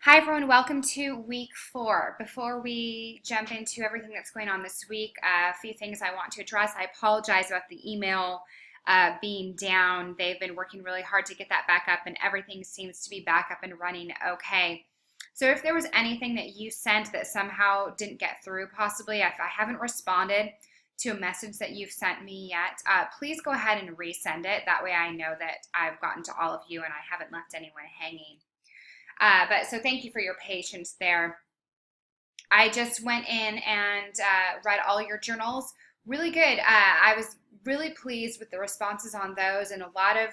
Hi everyone, welcome to week 4. Before we jump into everything that's going on this week, a few things I want to address. I apologize about the email being down. They've been working really hard to get that back up and everything seems to be back up and running okay. So if there was anything that you sent that somehow didn't get through, possibly if I haven't responded to a message that you've sent me yet, please go ahead and resend it. That way I know that I've gotten to all of you and I haven't left anyone hanging. So thank you for your patience there. I just went in and read all your journals. Really good. I was really pleased with the responses on those and a lot of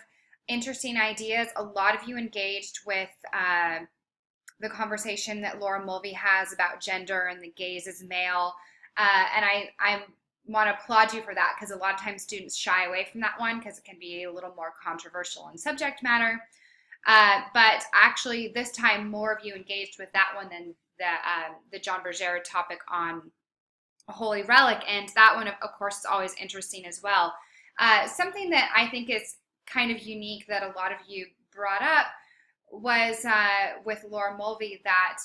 interesting ideas. A lot of you engaged with the conversation that Laura Mulvey has about gender and the gaze as male. And I want to applaud you for that because a lot of times students shy away from that one because it can be a little more controversial in subject matter. But actually, this time more of you engaged with that one than the John Berger topic on a holy relic, and that one, of course, is always interesting as well. Something that I think is kind of unique that a lot of you brought up was with Laura Mulvey that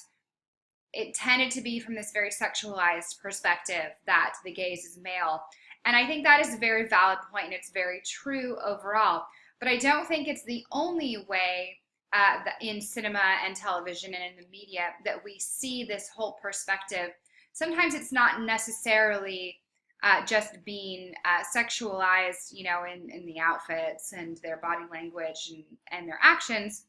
it tended to be from this very sexualized perspective that the gaze is male. And I think that is a very valid point, and it's very true overall. But I don't think it's the only way in cinema and television and in the media that we see this whole perspective. Sometimes it's not necessarily just being sexualized, you know, in the outfits and their body language and their actions.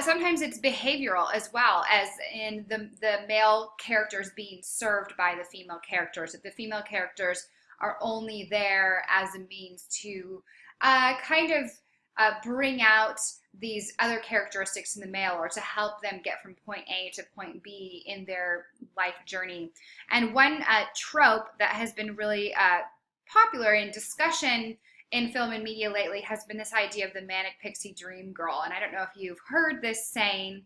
Sometimes it's behavioral as well, as in the male characters being served by the female characters. That the female characters are only there as a means to bring out these other characteristics in the male or to help them get from point A to point B in their life journey. And one trope that has been really popular in discussion in film and media lately has been this idea of the manic pixie dream girl. And I don't know if you've heard this saying.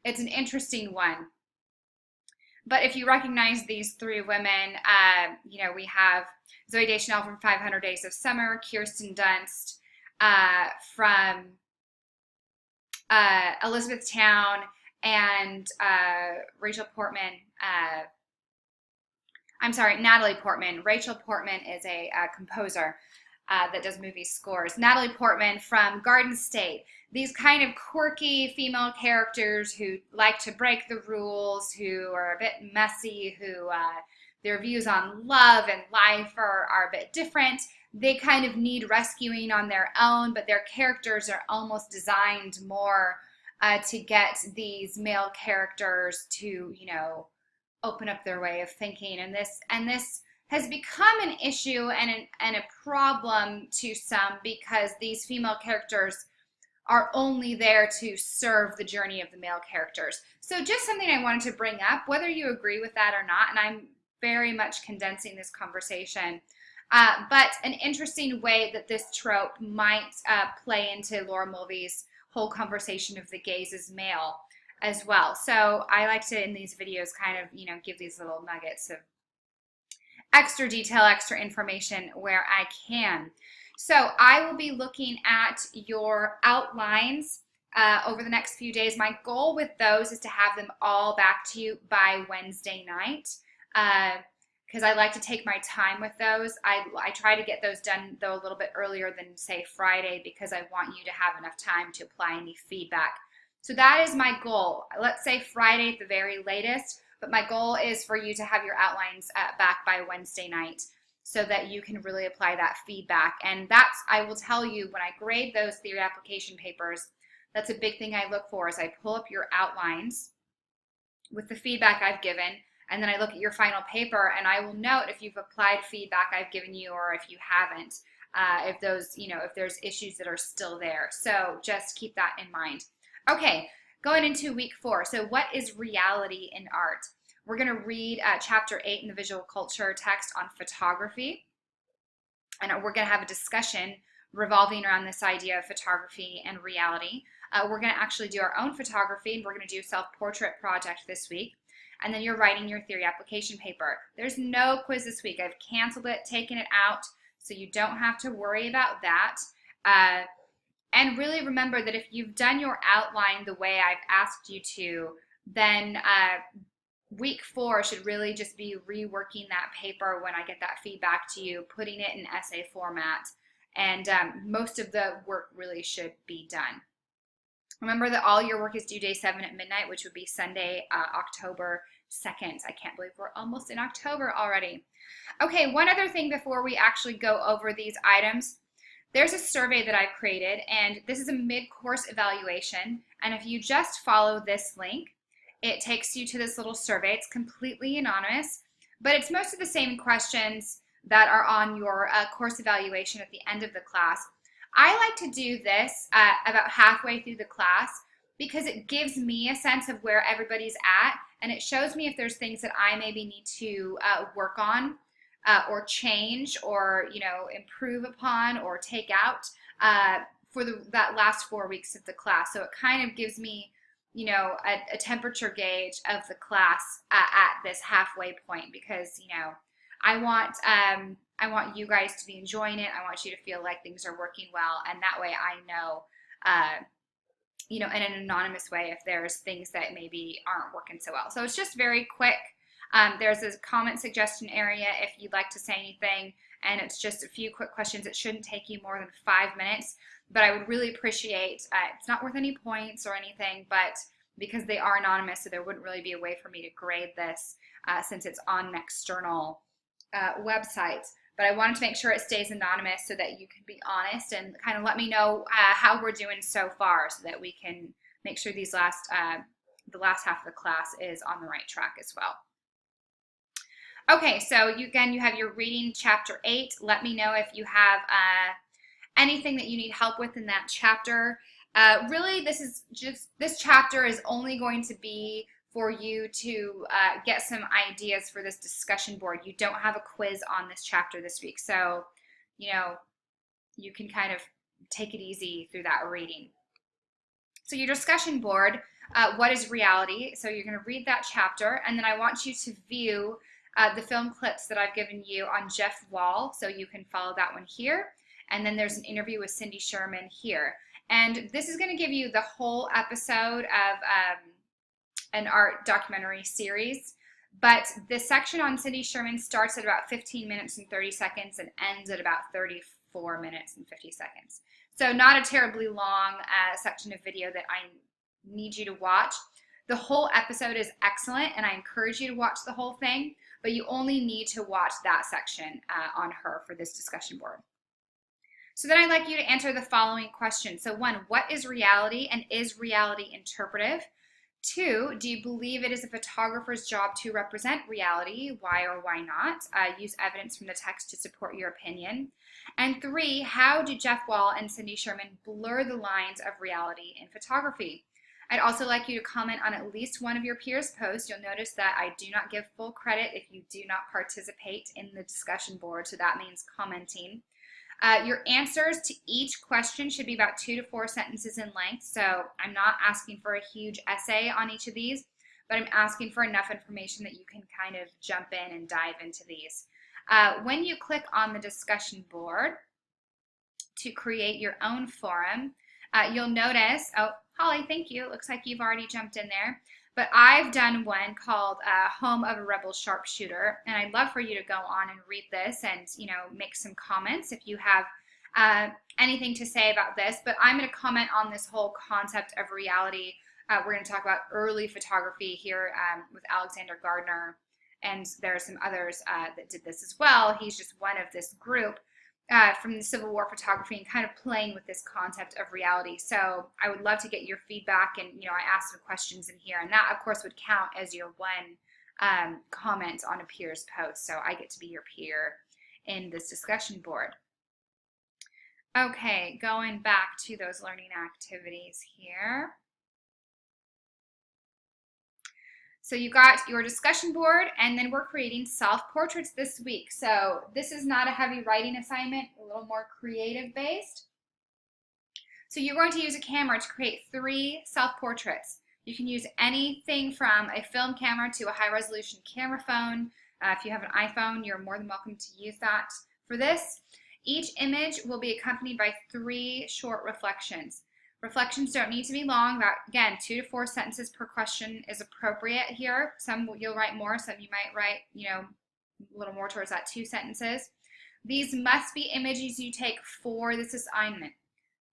It's an interesting one. But if you recognize these three women, you know, we have Zooey Deschanel from 500 Days of Summer, Kirsten Dunst from Elizabethtown, and Natalie Portman. Rachel Portman is a composer that does movie scores. Natalie Portman from Garden State. These kind of quirky female characters who like to break the rules, who are a bit messy, who their views on love and life are a bit different. They kind of need rescuing on their own, but their characters are almost designed more to get these male characters to, you know, open up their way of thinking. And this has become an issue and a problem to some because these female characters are only there to serve the journey of the male characters. So just something I wanted to bring up, whether you agree with that or not, and I'm very much condensing this conversation, but an interesting way that this trope might play into Laura Mulvey's whole conversation of the gaze as male as well. So I like to, in these videos, kind of, you know, give these little nuggets of extra detail, extra information where I can. So I will be looking at your outlines over the next few days. My goal with those is to have them all back to you by Wednesday night because I like to take my time with those. I try to get those done, though, a little bit earlier than, say, Friday because I want you to have enough time to apply any feedback. So that is my goal. Let's say Friday at the very latest. But my goal is for you to have your outlines back by Wednesday night so that you can really apply that feedback. And that's, I will tell you, when I grade those theory application papers, that's a big thing I look for is I pull up your outlines with the feedback I've given, and then I look at your final paper, and I will note if you've applied feedback I've given you or if you haven't, if those, you know, if there's issues that are still there. So just keep that in mind. Okay. Going into week 4, so what is reality in art? We're going to read chapter 8 in the visual culture text on photography, and we're going to have a discussion revolving around this idea of photography and reality. We're going to actually do our own photography, and we're going to do a self-portrait project this week, and then you're writing your theory application paper. There's no quiz this week. I've canceled it, taken it out, so you don't have to worry about that. And really remember that if you've done your outline the way I've asked you to, then week 4 should really just be reworking that paper when I get that feedback to you, putting it in essay format, and most of the work really should be done. Remember that all your work is due day 7 at midnight, which would be Sunday, October 2nd. I can't believe we're almost in October already. Okay, one other thing before we actually go over these items. There's a survey that I've created, and this is a mid-course evaluation, and if you just follow this link, it takes you to this little survey. It's completely anonymous, but it's most of the same questions that are on your course evaluation at the end of the class. I like to do this about halfway through the class because it gives me a sense of where everybody's at, and it shows me if there's things that I maybe need to work on or change or improve upon or take out for that last 4 weeks of the class. So it kind of gives me a temperature gauge of the class at this halfway point, because I want you guys to be enjoying it. I want you to feel like things are working well, and that way I know in an anonymous way if there's things that maybe aren't working so well. So it's just very quick. There's a comment suggestion area if you'd like to say anything, and it's just a few quick questions. It shouldn't take you more than 5 minutes, but I would really appreciate, it's not worth any points or anything, but because they are anonymous, so there wouldn't really be a way for me to grade this since it's on an external website. But I wanted to make sure it stays anonymous so that you can be honest and kind of let me know how we're doing so far, so that we can make sure the last half of the class is on the right track as well. Okay, so you have your reading chapter 8. Let me know if you have anything that you need help with in that chapter. Really, this chapter is only going to be for you to get some ideas for this discussion board. You don't have a quiz on this chapter this week, so you can kind of take it easy through that reading. So your discussion board, what is reality? So you're going to read that chapter, and then I want you to view the film clips that I've given you on Jeff Wall, so you can follow that one here. And then there's an interview with Cindy Sherman here. And this is going to give you the whole episode of an art documentary series. But the section on Cindy Sherman starts at about 15 minutes and 30 seconds and ends at about 34 minutes and 50 seconds. So not a terribly long section of video that I need you to watch. The whole episode is excellent, and I encourage you to watch the whole thing, but you only need to watch that section on her for this discussion board. So then I'd like you to answer the following questions. So 1, what is reality, and is reality interpretive? 2, do you believe it is a photographer's job to represent reality? Why or why not? Use evidence from the text to support your opinion. And 3, how do Jeff Wall and Cindy Sherman blur the lines of reality in photography? I'd also like you to comment on at least one of your peers' posts. You'll notice that I do not give full credit if you do not participate in the discussion board, so that means commenting. Your answers to each question should be about 2 to 4 sentences in length, so I'm not asking for a huge essay on each of these, but I'm asking for enough information that you can kind of jump in and dive into these. When you click on the discussion board to create your own forum, you'll notice, oh, Holly, thank you. It looks like you've already jumped in there. But I've done one called Home of a Rebel Sharpshooter, and I'd love for you to go on and read this and, make some comments if you have anything to say about this. But I'm going to comment on this whole concept of reality. We're going to talk about early photography here with Alexander Gardner, and there are some others that did this as well. He's just one of this group from the Civil War photography and kind of playing with this concept of reality. So I would love to get your feedback, and I asked some questions in here, and that of course would count as your one comment on a peer's post. So I get to be your peer in this discussion board. Okay, going back to those learning activities here. So you got your discussion board, and then we're creating self-portraits this week. So this is not a heavy writing assignment, a little more creative based. So you're going to use a camera to create 3 self-portraits. You can use anything from a film camera to a high-resolution camera phone. If you have an iPhone, you're more than welcome to use that for this. Each image will be accompanied by 3 short reflections. Reflections don't need to be long. About, again, 2 to 4 sentences per question is appropriate here. Some you'll write more, some you might write, a little more towards that 2 sentences. These must be images you take for this assignment.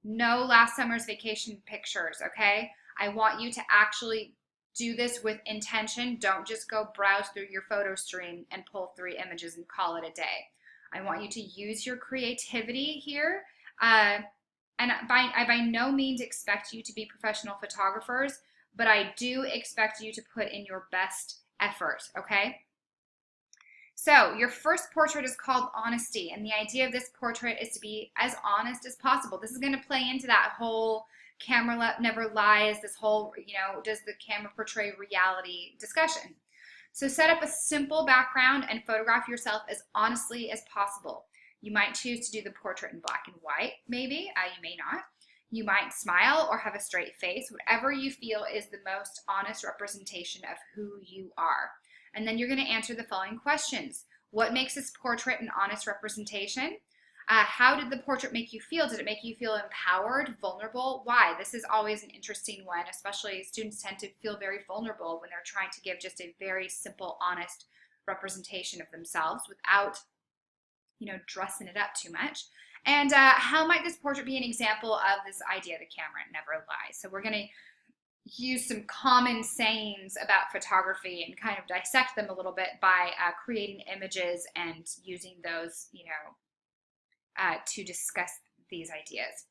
No last summer's vacation pictures, okay? I want you to actually do this with intention. Don't just go browse through your photo stream and pull 3 images and call it a day. I want you to use your creativity here. And I by no means expect you to be professional photographers, but I do expect you to put in your best effort, okay? So your first portrait is called Honesty, and the idea of this portrait is to be as honest as possible. This is going to play into that whole camera never lies, this whole, does the camera portray reality discussion. So set up a simple background and photograph yourself as honestly as possible. You might choose to do the portrait in black and white, maybe, you may not. You might smile or have a straight face, whatever you feel is the most honest representation of who you are. And then you're going to answer the following questions. What makes this portrait an honest representation? How did the portrait make you feel? Did it make you feel empowered, vulnerable? Why? This is always an interesting one, especially students tend to feel very vulnerable when they're trying to give just a very simple, honest representation of themselves without, dressing it up too much. And how might this portrait be an example of this idea, the camera never lies? So we're going to use some common sayings about photography and kind of dissect them a little bit by creating images and using those, to discuss these ideas.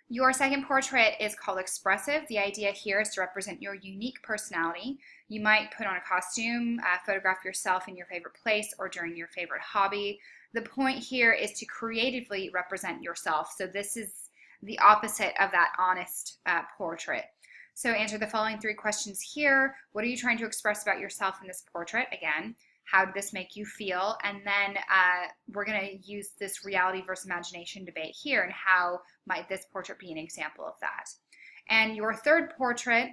Your second portrait is called Expressive. The idea here is to represent your unique personality. You might put on a costume, photograph yourself in your favorite place or during your favorite hobby. The point here is to creatively represent yourself. So this is the opposite of that honest portrait. So answer the following 3 questions here. What are you trying to express about yourself in this portrait? Again, how did this make you feel? And then we're going to use this reality versus imagination debate here, and how might this portrait be an example of that? And your third portrait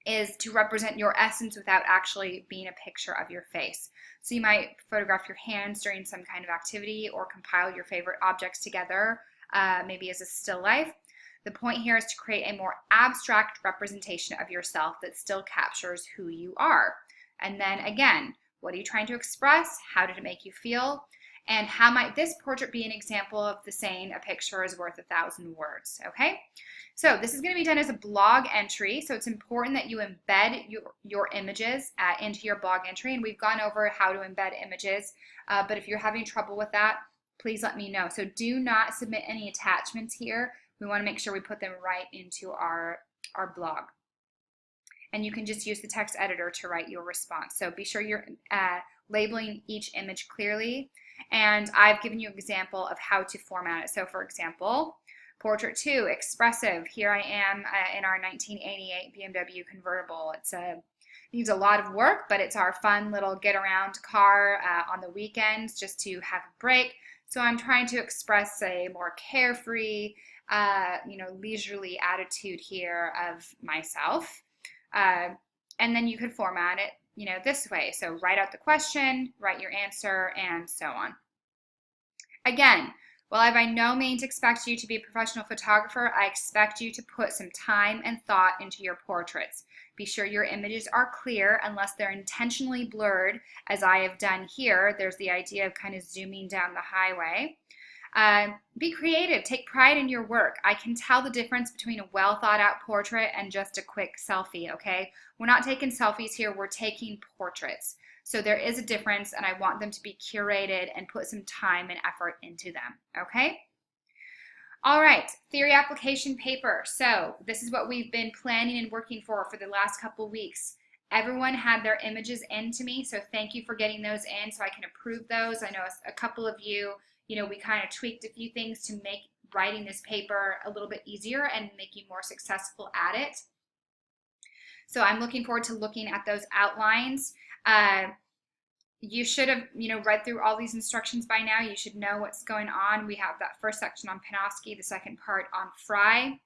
is to represent your essence without actually being a picture of your face. So you might photograph your hands during some kind of activity or compile your favorite objects together, maybe as a still life. The point here is to create a more abstract representation of yourself that still captures who you are. And then again, what are you trying to express? How did it make you feel? And how might this portrait be an example of the saying, a picture is worth 1,000 words, okay? So this is going to be done as a blog entry, so it's important that you embed your images into your blog entry, and we've gone over how to embed images, but if you're having trouble with that, please let me know. So do not submit any attachments here. We want to make sure we put them right into our blog. And you can just use the text editor to write your response. So be sure you're labeling each image clearly. And I've given you an example of how to format it. So for example, portrait 2, expressive. Here I am in our 1988 BMW convertible. Needs a lot of work, but it's our fun little get around car on the weekends just to have a break. So I'm trying to express a more carefree, leisurely attitude here of myself. And then you could format it, this way. So write out the question, write your answer, and so on. Again, while I by no means expect you to be a professional photographer, I expect you to put some time and thought into your portraits. Be sure your images are clear unless they're intentionally blurred, as I have done here. There's the idea of kind of zooming down the highway. Be creative. Take pride in your work. I can tell the difference between a well thought out portrait and just a quick selfie, okay? We're not taking selfies here. We're taking portraits. So there is a difference, and I want them to be curated and put some time and effort into them, okay? All right, theory application paper. So this is what we've been planning and working for the last couple weeks. Everyone had their images in to me, so thank you for getting those in so I can approve those. I know a couple of you, we kind of tweaked a few things to make writing this paper a little bit easier and make you more successful at it. So I'm looking forward to looking at those outlines. You should have, read through all these instructions by now. You should know what's going on. We have that first section on Panofsky, the second part on Fry.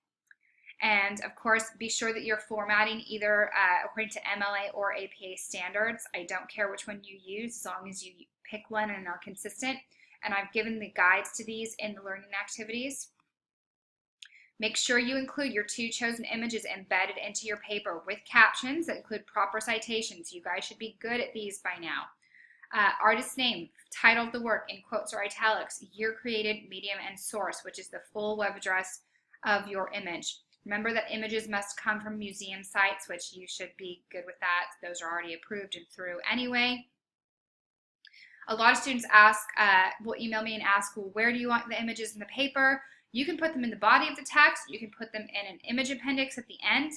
And of course, be sure that you're formatting either according to MLA or APA standards. I don't care which one you use, as long as you pick one and are consistent. and I've given the guides to these in the learning activities. Make sure you include your 2 chosen images embedded into your paper with captions that include proper citations. You guys should be good at these by now. Artist name, title of the work in quotes or italics, year created, medium, and source, which is the full web address of your image. Remember that images must come from museum sites, which you should be good with that. Those are already approved and through anyway. A lot of students will email me and ask, well, where do you want the images in the paper? You can put them in the body of the text. You can put them in an image appendix at the end.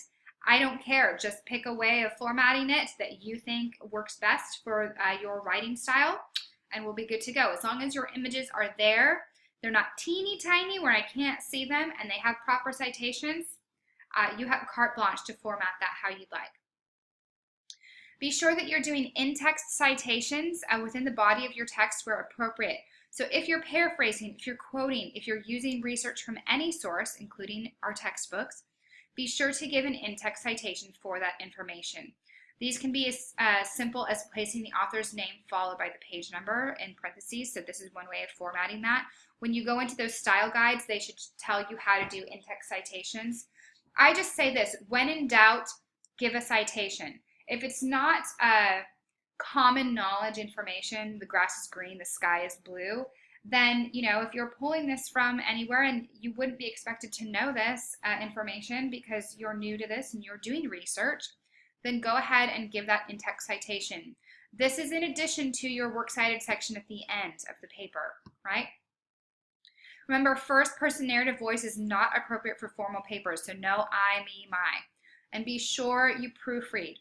I don't care. Just pick a way of formatting it that you think works best for your writing style, and we'll be good to go. As long as your images are there, they're not teeny tiny where I can't see them, and they have proper citations, you have carte blanche to format that how you'd like. Be sure that you're doing in-text citations within the body of your text where appropriate. So if you're paraphrasing, if you're quoting, if you're using research from any source, including our textbooks, be sure to give an in-text citation for that information. These can be as simple as placing the author's name followed by the page number in parentheses. So this is one way of formatting that. When you go into those style guides, they should tell you how to do in-text citations. I just say this, when in doubt, give a citation. If it's not common knowledge information, the grass is green, the sky is blue, then, if you're pulling this from anywhere and you wouldn't be expected to know this information because you're new to this and you're doing research, then go ahead and give that in-text citation. This is in addition to your works cited section at the end of the paper, right? Remember, first-person narrative voice is not appropriate for formal papers, so no I, me, my. And be sure you proofread.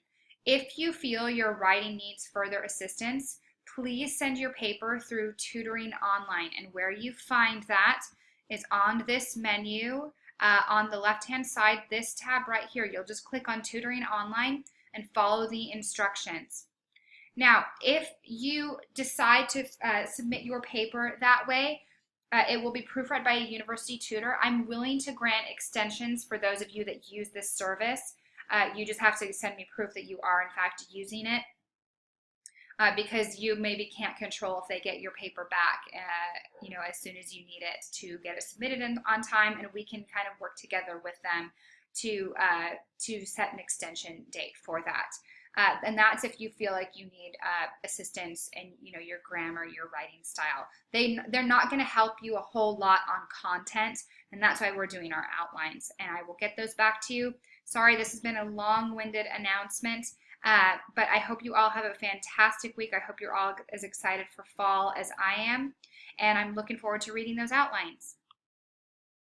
If you feel your writing needs further assistance, please send your paper through Tutoring Online, and where you find that is on this menu on the left-hand side, this tab right here. You'll just click on Tutoring Online and follow the instructions. Now, if you decide to submit your paper that way, it will be proofread by a university tutor. I'm willing to grant extensions for those of you that use this service. You just have to send me proof that you are in fact using it, because you maybe can't control if they get your paper back as soon as you need it to get it submitted on time, and we can kind of work together with them to set an extension date for that. And that's if you feel like you need assistance in your grammar, your writing style. They're not going to help you a whole lot on content, and that's why we're doing our outlines, and I will get those back to you. Sorry, this has been a long-winded announcement, but I hope you all have a fantastic week. I hope you're all as excited for fall as I am, and I'm looking forward to reading those outlines.